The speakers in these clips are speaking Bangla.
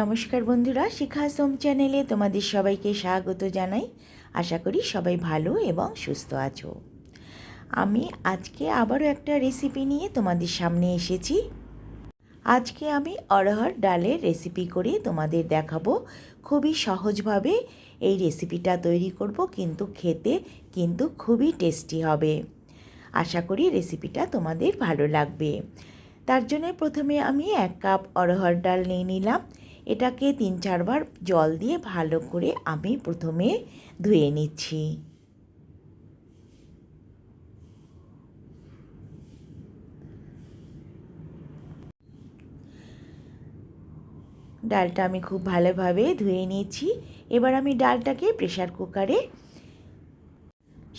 নমস্কার বন্ধুরা, শিখা সোম চ্যানেলে তোমাদের সবাইকে স্বাগত জানাই। আশা করি সবাই ভালো এবং সুস্থ আছো। আমি আজকে আবারও একটা রেসিপি নিয়ে তোমাদের সামনে এসেছি। আজকে আমি অরহর ডালের রেসিপি করে তোমাদের দেখাবো। খুবই সহজভাবে এই রেসিপিটা তৈরি করব, কিন্তু খেতে খুবই টেস্টি হবে। আশা করি রেসিপিটা তোমাদের ভালো লাগবে। তার জন্য প্রথমে আমি 1 কাপ অরহর ডাল নিয়ে নিলাম। এটাকে 3-4 বার জল দিয়ে ভালো করে আমি প্রথমে ধুয়ে নিচ্ছি। ডালটা আমি খুব ভালোভাবে ধুয়ে নিয়েছি। এবার আমি ডালটাকে প্রেসার কুকারে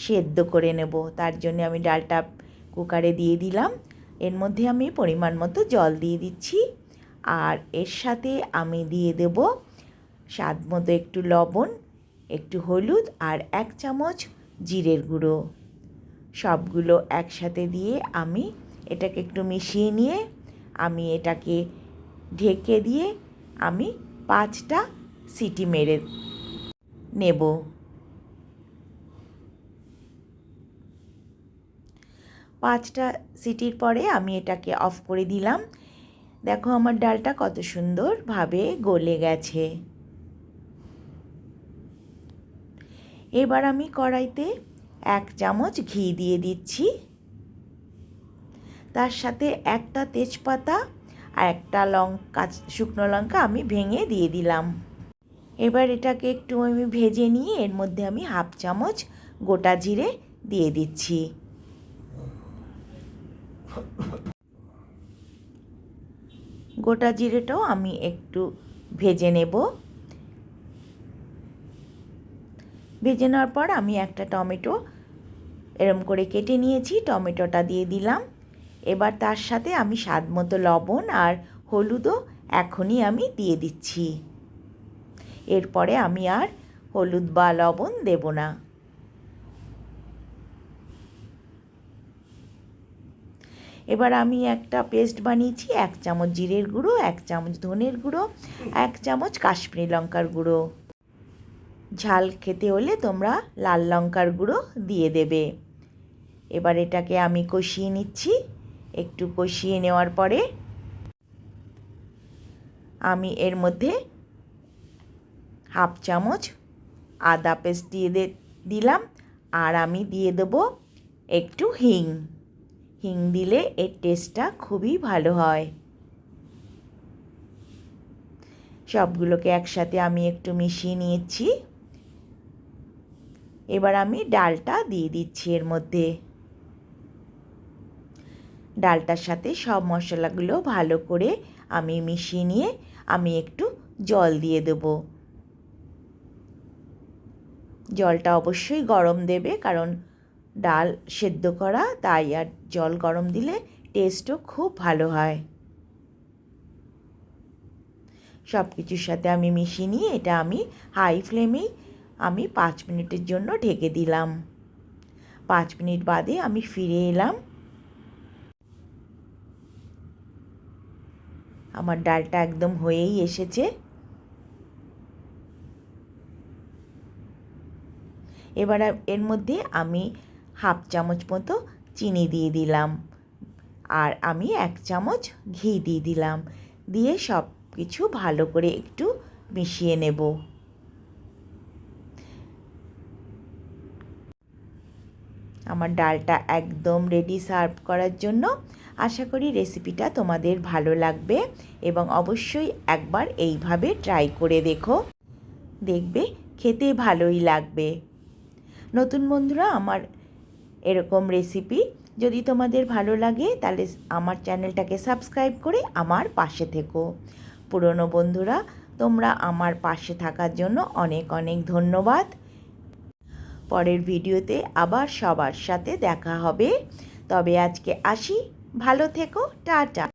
সেদ্ধ করে নেব। তার জন্য আমি ডালটা কুকারে দিয়ে দিলাম। এর মধ্যে আমি পরিমাণ মতো জল দিয়ে দিচ্ছি, আর এর সাথে আমি দিয়ে দেব স্বাদ মতো একটু লবণ, একটু হলুদ আর 1 চামচ জিরের গুঁড়ো। সবগুলো একসাথে দিয়ে আমি এটাকে একটু মিশিয়ে নিয়ে আমি এটাকে ঢেকে দিয়ে আমি 5টা সিটি মেরে নেব। 5টা সিটির পরে আমি এটাকে অফ করে দিলাম। দেখো আমার ডালটা কত সুন্দরভাবে গলে গেছে। এবার আমি কড়াইতে 1 চামচ ঘি দিয়ে দিচ্ছি। তার সাথে একটা তেজপাতা আর একটা শুকনো লঙ্কা আমি ভেঙে দিয়ে দিলাম। এবার এটাকে একটু আমি ভেজে নিয়ে এর মধ্যে আমি 1/2 চামচ গোটা জিরে দিয়ে দিচ্ছি। গোটা জিরেটাও আমি একটু ভেজে নেব। ভেজে নেওয়ার পর আমি একটা টমেটো এরম করে কেটে নিয়েছি, টমেটোটা দিয়ে দিলাম। এবার তার সাথে আমি স্বাদ মতো লবণ আর হলুদও এখনই আমি দিয়ে দিচ্ছি। এরপরে আমি আর হলুদ বা লবণ দেব না। এবার আমি একটা পেস্ট বানিয়েছি। 1 চামচ জিরের গুঁড়ো, 1 চামচ ধনের গুঁড়ো, 1 চামচ কাশ্মীরি লঙ্কার গুঁড়ো। ঝাল খেতে হলে তোমরা লাল লঙ্কার গুঁড়ো দিয়ে দেবে। এবার এটাকে আমি কষিয়ে নিচ্ছি। একটু কষিয়ে নেওয়ার পরে আমি এর মধ্যে 1/2 চামচ আদা পেস্ট দিয়ে দিলাম, আর আমি দিয়ে দেবো একটু হিং। হিং দিলে এর টেস্টটা খুবই ভালো হয়। সবগুলোকে একসাথে আমি একটু মিশিয়ে নিয়েছি। এবার আমি ডালটা দিয়ে দিচ্ছি এর মধ্যে। ডালটার সাথে সব মশলাগুলো ভালো করে আমি মিশিয়ে নিয়ে আমি একটু জল দিয়ে দেব। জলটা অবশ্যই গরম দেবে, কারণ ডাল সেদ্ধ করা, তাই আর জল গরম দিলে টেস্টও খুব ভালো হয়। সব কিছুর সাথে আমি মিশিয়ে নিয়ে এটা আমি হাই ফ্লেমেই আমি 5 মিনিটের জন্য ঢেকে দিলাম। 5 মিনিট বাদে আমি ফিরে এলাম। আমার ডালটা একদম হয়েই এসেছে। এবার এর মধ্যে আমি 1/2 চামচ মতো চিনি দিয়ে দিলাম, আর আমি 1 চামচ ঘি দিয়ে দিলাম। দিয়ে সব কিছু ভালো করে একটু মিশিয়ে নেব। আমার ডালটা একদম রেডি সার্ভ করার জন্য। আশা করি রেসিপিটা তোমাদের ভালো লাগবে এবং অবশ্যই একবার এইভাবে ট্রাই করে দেখবে খেতে ভালোই লাগবে। নতুন বন্ধুরা, আমার এরকম রেসিপি যদি তোমাদের ভালো লাগে তাহলে আমার চ্যানেলটাকে সাবস্ক্রাইব করে আমার পাশে থেকো। পুরনো বন্ধুরা, তোমরা আমার পাশে থাকার জন্য অনেক অনেক ধন্যবাদ। পরের ভিডিওতে আবার সবার সাথে দেখা হবে। তবে আজকে আসি, ভালো থেকো, টাটা।